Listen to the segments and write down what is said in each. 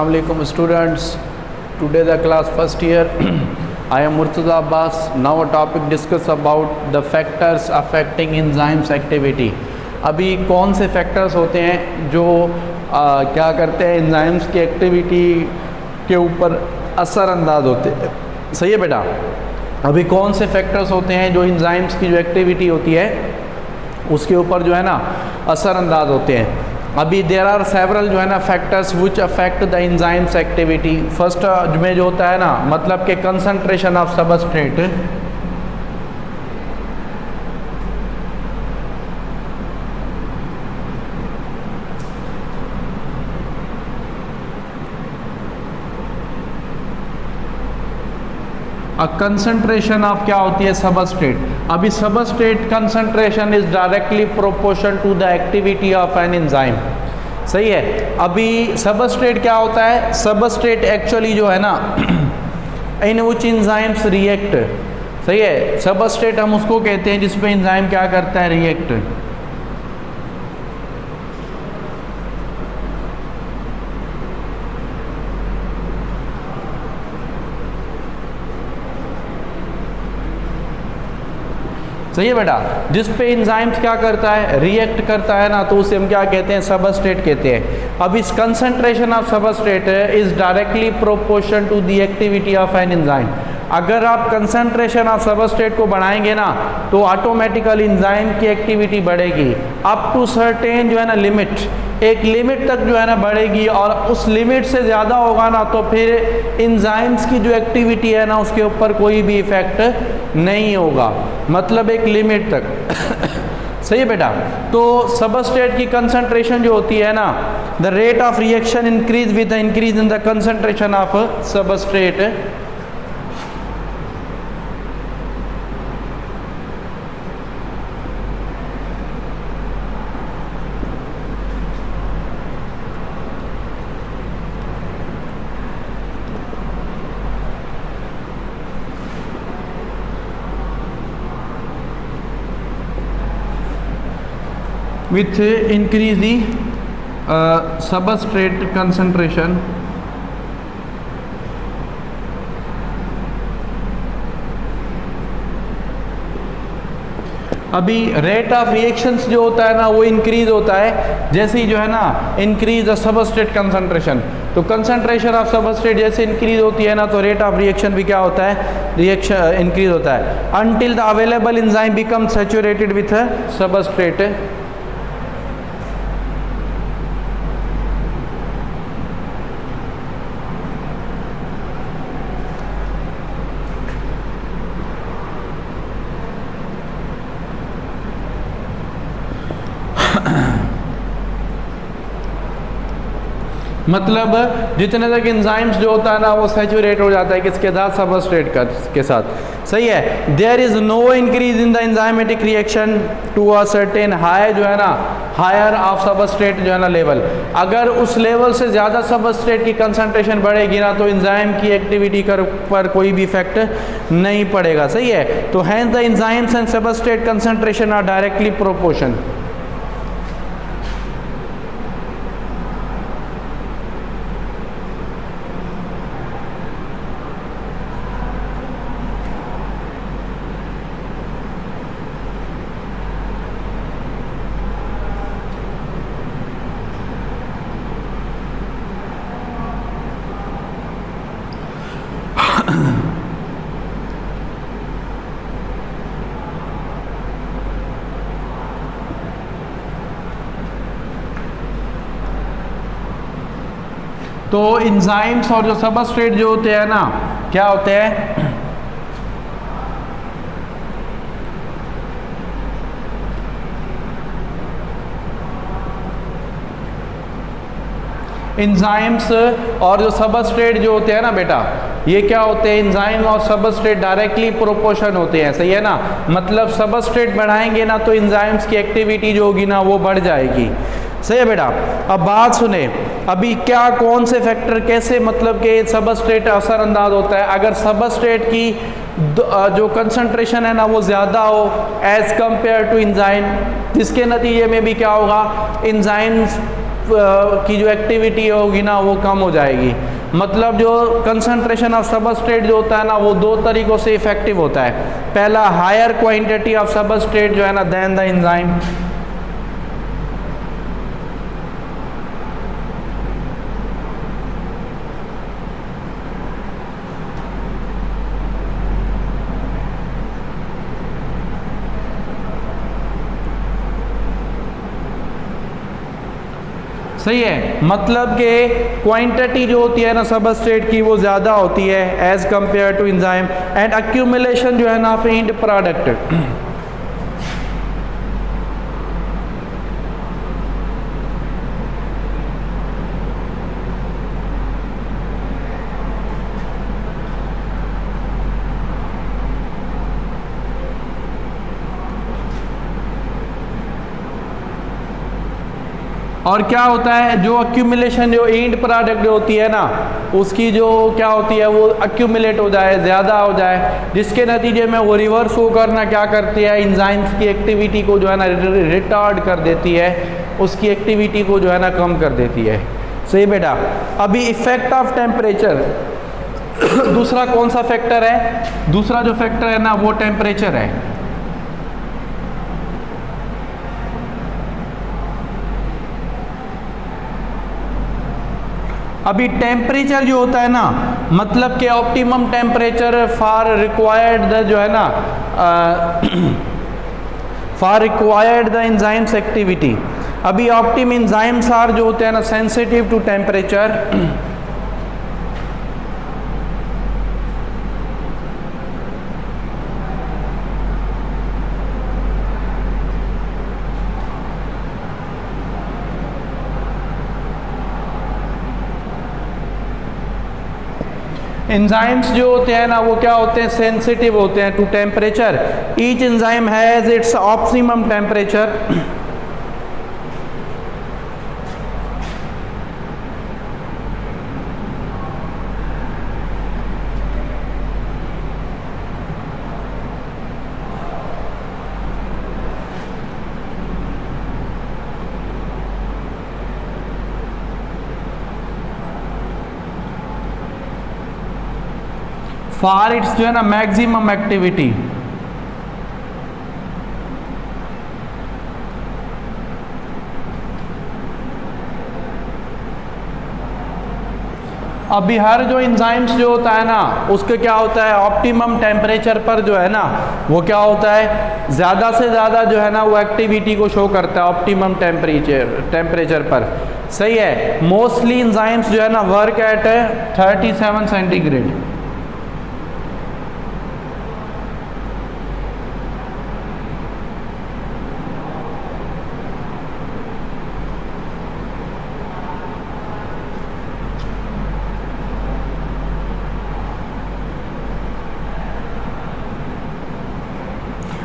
Assalamualaikum students, today the class first year. I am Murtaza Abbas. Now a topic discuss about the factors affecting enzymes activity. अभी कौन से factors होते हैं जो क्या करते हैं एंजाइम्स की एक्टिविटी के ऊपर असरअंदाज होते हैं। सही है बेटा, अभी कौन से फैक्टर्स होते हैं जो एंजाइम्स की जो एक्टिविटी होती है उसके ऊपर जो है ना असरअंदाज होते हैं। अभी देर आर सेवरल जो है ना factors which affect the enzymes activity. First में जो होता है ना मतलब कि concentration of substrate, concentration of क्या होती है सबस्ट्रेट। अभी substrate concentration is directly proportion to the activity of an enzyme. सही है, अभी सबस्ट्रेट क्या होता है, सबस्ट्रेट एक्चुअली जो है ना इन विच एंजाइम्स रिएक्ट। सही है, सबस्ट्रेट हम उसको कहते हैं जिसपे एंजाइम क्या करता है, रिएक्ट। सही है बेटा, जिस पे एंजाइम्स क्या करता है, रिएक्ट करता है ना, तो उसे हम क्या कहते हैं, सबस्ट्रेट कहते हैं। अब इस concentration of substrate is directly proportion to the activity of an enzyme. अगर आप कंसंट्रेशन ऑफ सबस्ट्रेट को बढ़ाएंगे ना तो ऑटोमेटिकली एंजाइम की एक्टिविटी बढ़ेगी अप टू सर्टेन जो है ना लिमिट, एक लिमिट तक जो है ना बढ़ेगी, और उस लिमिट से ज़्यादा होगा ना तो फिर एंजाइम्स की जो एक्टिविटी है ना उसके ऊपर कोई भी इफेक्ट नहीं होगा, मतलब एक लिमिट तक। सही है बेटा, तो सबस्ट्रेट की कंसंट्रेशन जो होती है ना, the rate of reaction increase with the increase in the concentration of substrate. with increase the substrate concentration, अभी रेट ऑफ रिएक्शंस जो होता है ना वो इंक्रीज होता है जैसे ही जो है ना इंक्रीज द सबस्ट्रेट कंसंट्रेशन। तो कंसंट्रेशन ऑफ सबस्ट्रेट जैसे इंक्रीज होती है ना तो रेट ऑफ रिएक्शन भी क्या होता है, रिएक्शन इंक्रीज होता है, until the available enzyme become saturated with substrate. मतलब जितने तक एंजाइम्स जो होता है ना वो सैचुरेट हो जाता है किसके साथ, सबस्ट्रेट के साथ। सही है, there is no increase in the enzymatic reaction to a certain high जो है ना, हायर ऑफ सबस्ट्रेट जो है ना लेवल। अगर उस लेवल से ज़्यादा सबस्ट्रेट की कंसंट्रेशन बढ़ेगी ना तो एंजाइम की एक्टिविटी पर कोई भी इफेक्ट नहीं पड़ेगा। सही है, तो hence the enzymes and substrate concentration are directly proportion. तो एंजाइम्स और जो सबस्ट्रेट जो होते हैं ना क्या होते हैं, एंजाइम्स और जो सबस्ट्रेट जो होते हैं ना बेटा ये क्या होते हैं, एंजाइम और सबस्ट्रेट डायरेक्टली प्रोपोर्शन होते हैं। सही है ना, मतलब सबस्ट्रेट बढ़ाएंगे ना तो एंजाइम्स की एक्टिविटी जो होगी ना वो बढ़ जाएगी। सही है बेटा, अब बात सुने, अभी क्या कौन से फैक्टर कैसे मतलब कि सबस्ट्रेट असरअंदाज होता है। अगर सबस्ट्रेट की जो कंसंट्रेशन है ना वो ज़्यादा हो एज़ कंपेयर टू एंजाइम, जिसके नतीजे में भी क्या होगा, एंजाइम्स की जो एक्टिविटी होगी ना वो कम हो जाएगी। मतलब जो कंसंट्रेशन ऑफ सबस्ट्रेट जो होता है ना वो दो तरीक़ों से इफेक्टिव होता है। पहला, हायर क्वांटिटी ऑफ सबस्ट्रेट जो है ना देन द एंजाइम। सही है, मतलब कि क्वांटिटी जो होती है ना सबस्ट्रेट की वो ज़्यादा होती है as compare to enzyme, and accumulation जो है ना ऑफ एंड प्रोडक्ट। और क्या होता है, जो एक्यूमुलेशन जो एंड प्रोडक्ट होती है ना उसकी जो क्या होती है वो एक्यूमुलेट हो जाए, ज़्यादा हो जाए, जिसके नतीजे में वो रिवर्स होकर ना क्या करती है, एंजाइम्स की एक्टिविटी को जो है ना रिटार्ड कर देती है, उसकी एक्टिविटी को जो है ना कम कर देती है। सही बेटा। अभी इफेक्ट ऑफ टेम्परेचर, दूसरा कौन सा फैक्टर है, दूसरा जो फैक्टर है ना वो टेम्परेचर है। अभी टेम्परेचर जो होता है ना, मतलब कि ऑप्टिमम टेम्परेचर फॉर रिक्वायर्ड जो है ना for required the enzymes activity. अभी ऑप्टिम एंजाइम्स आर जो होते हैं ना सेंसिटिव टू टेम्परेचर। एंजाइम्स जो होते हैं ना वो क्या होते हैं, सेंसिटिव होते हैं to temperature. Each enzyme has its optimum temperature. For its जो है ना मैक्सिमम एक्टिविटी। अभी हर जो एंजाइम्स जो होता है ना उसके क्या होता है, ऑप्टिमम टेम्परेचर पर जो है ना वो क्या होता है, ज़्यादा से ज़्यादा जो है ना वो एक्टिविटी को शो करता है ऑप्टिमम टेम्परेचर पर। सही है। मोस्टली एंजाइम्स जो है ना वर्क एट 37 सेंटीग्रेड।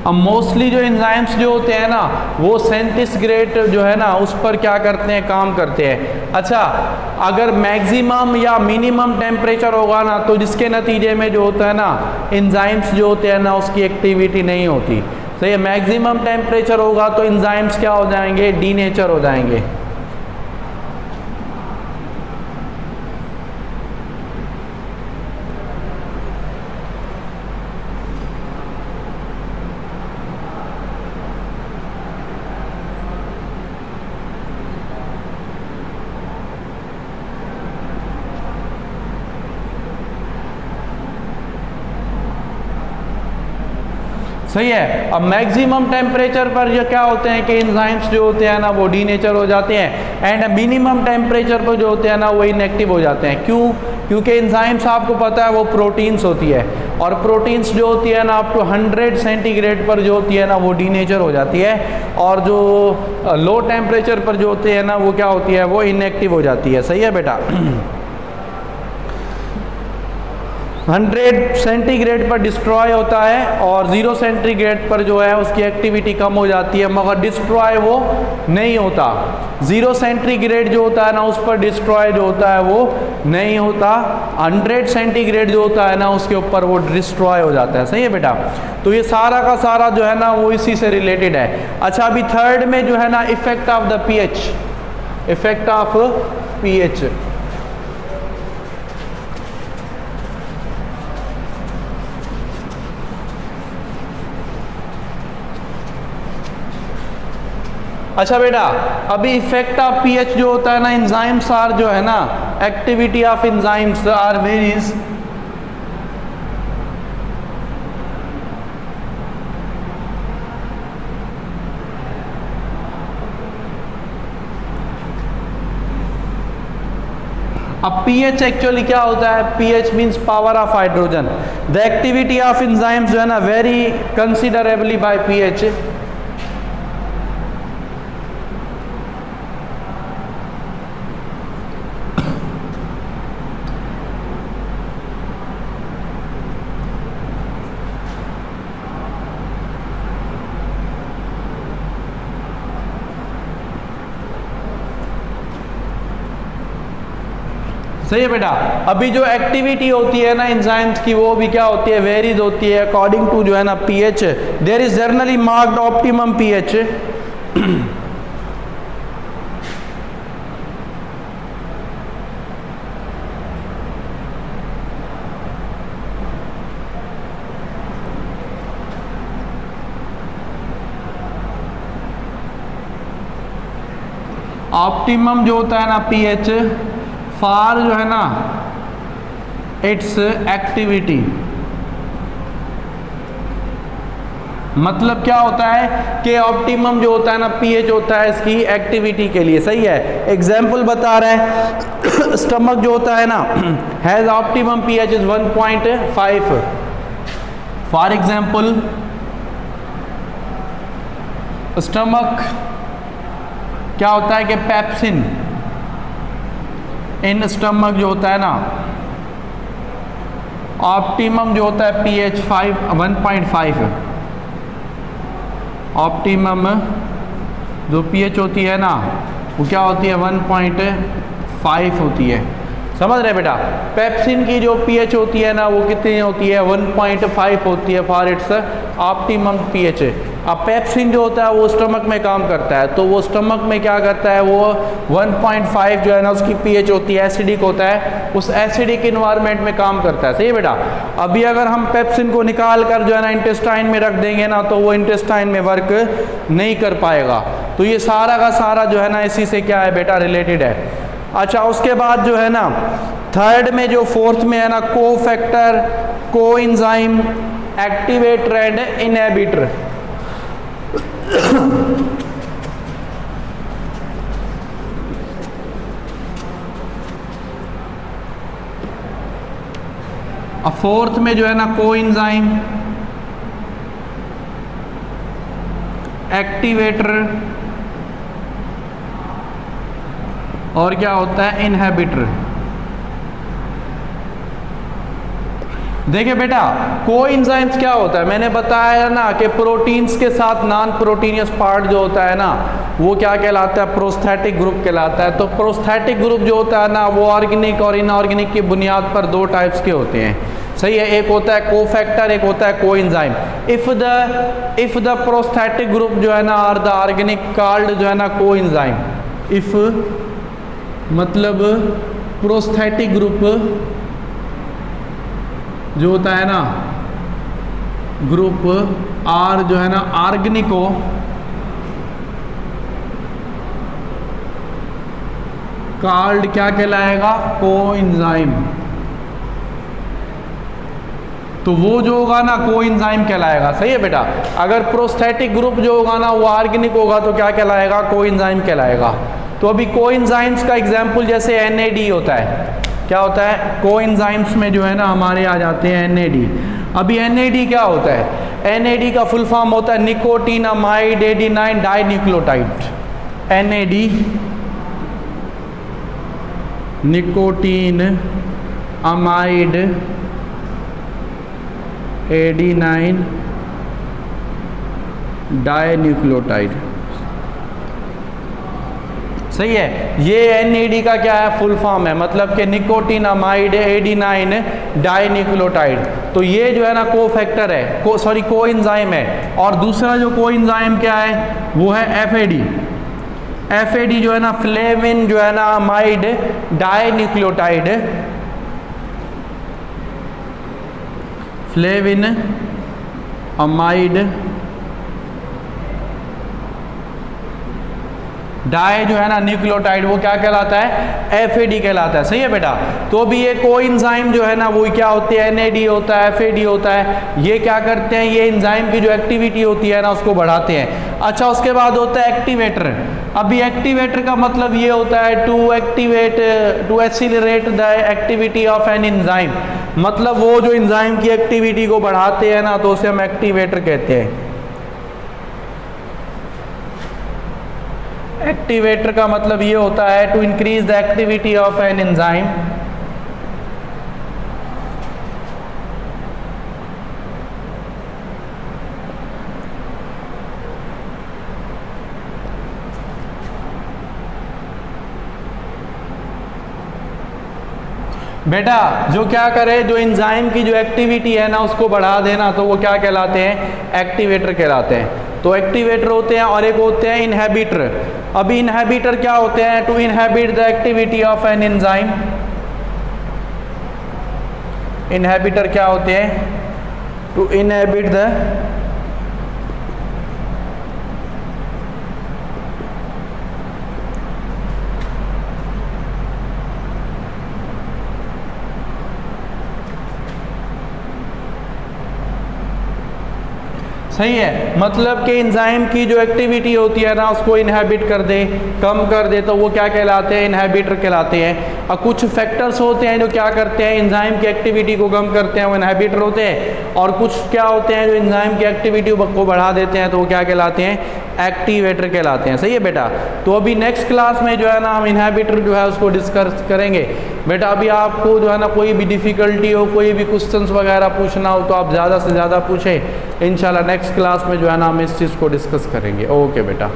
अब मोस्टली जो एंजाइम्स जो होते हैं ना वो 37 ग्रेड जो है ना उस पर क्या करते हैं, काम करते हैं। अच्छा, अगर मैक्सिमम या मिनिमम टेम्परेचर होगा ना तो जिसके नतीजे में जो होता है ना एंजाइम्स जो होते हैं ना उसकी एक्टिविटी नहीं होती। तो ये मैक्सिमम टेम्परेचर होगा तो एंजाइम्स क्या हो जाएंगे, डीनेचर हो जाएंगे। सही है। अब मैक्सिमम टेम्परेचर पर जो क्या होते हैं कि एंजाइम्स जो होते हैं ना वो डीनेचर हो जाते हैं, एंड मिनिमम टेम्परेचर पर जो होते हैं ना वो इनएक्टिव हो जाते हैं। क्यों? क्योंकि एंजाइम्स आपको पता है वो प्रोटीन्स होती है, और प्रोटीन्स जो होती है ना अप टू 100 सेंटीग्रेड पर जो होती है ना वो डीनेचर हो जाती है, और जो लो टेम्परेचर पर जो होते हैं ना वो क्या होती है, वो इनएक्टिव हो जाती है। सही है बेटा। 100 सेंटीग्रेड पर डिस्ट्रॉय होता है और 0 सेंटीग्रेड पर जो है उसकी एक्टिविटी कम हो जाती है, मगर डिस्ट्रॉय वो नहीं होता। 0 सेंटीग्रेड जो होता है ना उस पर डिस्ट्रॉय जो होता है वो नहीं होता। 100 सेंटीग्रेड जो होता है ना उसके ऊपर वो डिस्ट्रॉय हो जाता है। सही है बेटा। तो ये सारा का सारा जो है ना वो इसी से रिलेटेड है। अच्छा, अभी थर्ड में जो है ना effect of the pH. Effect of pH. अच्छा बेटा, अभी इफेक्ट ऑफ पीएच जो होता है ना, एंजाइम्स आर जो है ना, activity of enzymes are varies अब pH एक्चुअली क्या होता है? pH means power of hydrogen. The activity of enzymes जो है ना वेरी कंसिडरेबली बाय pH। सही है बेटा। अभी जो एक्टिविटी होती है ना एंजाइम्स की, वो भी क्या होती है? वेरीज होती है अकॉर्डिंग टू जो है ना pH. There is generally marked optimum pH. Optimum जो होता है ना पीएच फॉर जो है ना इट्स एक्टिविटी। मतलब क्या होता है कि ऑप्टिमम जो होता है ना पीएच होता है इसकी एक्टिविटी के लिए। सही है। एग्जाम्पल बता रहे हैं, स्टमक जो होता है ना has optimum pH is 1.5। For example stomach क्या होता है कि पेप्सिन इन स्टमक जो होता है ना ऑप्टिमम जो होता है पीएच 1.5। ऑप्टिमम जो पीएच होती है ना वो क्या होती है? 1.5 होती है। समझ रहे बेटा? पेप्सिन की जो पीएच होती है ना वो कितनी होती है? 1.5 होती है फॉर इट्स ऑप्टिमम पीएच। अब पेप्सिन जो होता है वो स्टमक में काम करता है, तो वो स्टमक में क्या करता है? वो 1.5 जो है ना उसकी पीएच होती है, एसिडिक होता है, उस एसिडिक इन्वायरमेंट में काम करता है। सही है बेटा? अभी अगर हम पेप्सिन को निकाल कर जो है ना इंटेस्टाइन में रख देंगे ना तो वो इंटेस्टाइन में वर्क नहीं कर पाएगा। तो ये सारा का सारा जो है ना इसी से क्या है बेटा? रिलेटेड है। अच्छा, उसके बाद जो है ना थर्ड में जो फोर्थ में है ना को फैक्टर, को एंजाइम, एक्टिवेटर एंड इनहिबिटर। अब फोर्थ में जो है ना को एंजाइम, एक्टिवेटर और क्या होता है? इनहिबिटर। देखिए बेटा, कोएंजाइम्स क्या होता है? मैंने बताया ना कि प्रोटीन्स के साथ नॉन प्रोटीनियस पार्ट जो होता है ना वो क्या कहलाता है? प्रोस्थेटिक ग्रुप कहलाता है। तो प्रोस्थेटिक ग्रुप जो होता है ना वो ऑर्गेनिक और इनऑर्गेनिक की बुनियाद पर दो टाइप्स के होते हैं। सही है। एक होता है कोफैक्टर, एक होता है coenzyme. If the prosthetic group जो है ना आर द ऑर्गेनिक कॉल्ड जो है ना कोएंजाइम। इफ मतलब प्रोस्थेटिक ग्रुप जो होता है ना ग्रुप आर जो है ना ऑर्गेनिको कॉल्ड क्या कहलाएगा? कोएंजाइम। तो वो जो होगा ना कोएंजाइम कहलाएगा। सही है बेटा? अगर प्रोस्थेटिक ग्रुप जो होगा ना वो ऑर्गेनिक होगा तो क्या कहलाएगा? कोएंजाइम कहलाएगा। तो अभी कोएंजाइम्स का एग्जाम्पल जैसे NAD होता है। क्या होता है? कोएंजाइम्स में जो है ना हमारे आ जाते हैं NAD। अभी NAD क्या होता है? NAD का फुल फॉर्म होता है nicotinamide adenine dinucleotide. NAD nicotine amide adenine dinucleotide. सही है। ये NAD का क्या है? फुल फॉर्म है, मतलब कि निकोटीनामाइड एडिनाइन डाइन्यूक्लियोटाइड। तो ये जो है ना कोफैक्टर है, कोएंजाइम है। और दूसरा जो कोएंजाइम क्या है वो है FAD। FAD जो है ना फ्लेविन जो है ना amide dinucleotide, flavin amide di जो है ना न्यूक्लियोटाइड वो क्या कहलाता है, FAD कहलाता है। सही है बेटा। तो भी ये कोएंजाइम जो है ना वो क्या होती है, NAD होता है, FAD होता है। ये क्या करते हैं, ये एंजाइम की जो एक्टिविटी होती है ना उसको बढ़ाते हैं। अच्छा, उसके बाद होता है एक्टिवेटर। अभी एक्टिवेटर का मतलब ये होता है to accelerate the activity of an enzyme, मतलब वो जो एंजाइम की एक्टिविटी को बढ़ाते हैं ना तो उसे हम एक्टिवेटर कहते हैं। एक्टिवेटर का मतलब ये होता है to increase the activity of an enzyme, बेटा जो क्या करे, जो एंजाइम की जो एक्टिविटी है ना उसको बढ़ा देना तो वो क्या कहलाते हैं, एक्टिवेटर कहलाते हैं। तो एक्टिवेटर होते हैं और एक होते हैं इनहिबिटर। अभी इनहिबिटर क्या होते हैं, to inhibit the activity of an enzyme. Inhibitor क्या होते हैं, टू इनहिबिट द सही है, मतलब कि एंजाइम की जो एक्टिविटी होती है ना उसको इनहिबिट कर दे, कम कर दे, तो वो क्या कहलाते हैं, इनहिबिटर कहलाते हैं। और कुछ फैक्टर्स होते हैं जो क्या करते हैं, एंजाइम की एक्टिविटी को कम करते हैं, वो इनहिबिटर होते हैं। और कुछ क्या होते हैं जो एंजाइम की एक्टिविटी को बढ़ा देते हैं तो वो क्या कहलाते हैं, एक्टिवेटर कहलाते हैं। सही है बेटा। तो अभी नेक्स्ट क्लास में जो है ना हम इनहिबिटर जो है उसको डिस्कस करेंगे। बेटा अभी आपको जो है ना कोई भी डिफ़िकल्टी हो, कोई भी क्वेश्चंस वगैरह पूछना हो तो आप ज़्यादा से ज़्यादा पूछें। इंशाल्लाह नेक्स्ट क्लास में जो है ना हम इस चीज़ को डिस्कस करेंगे। ओके बेटा।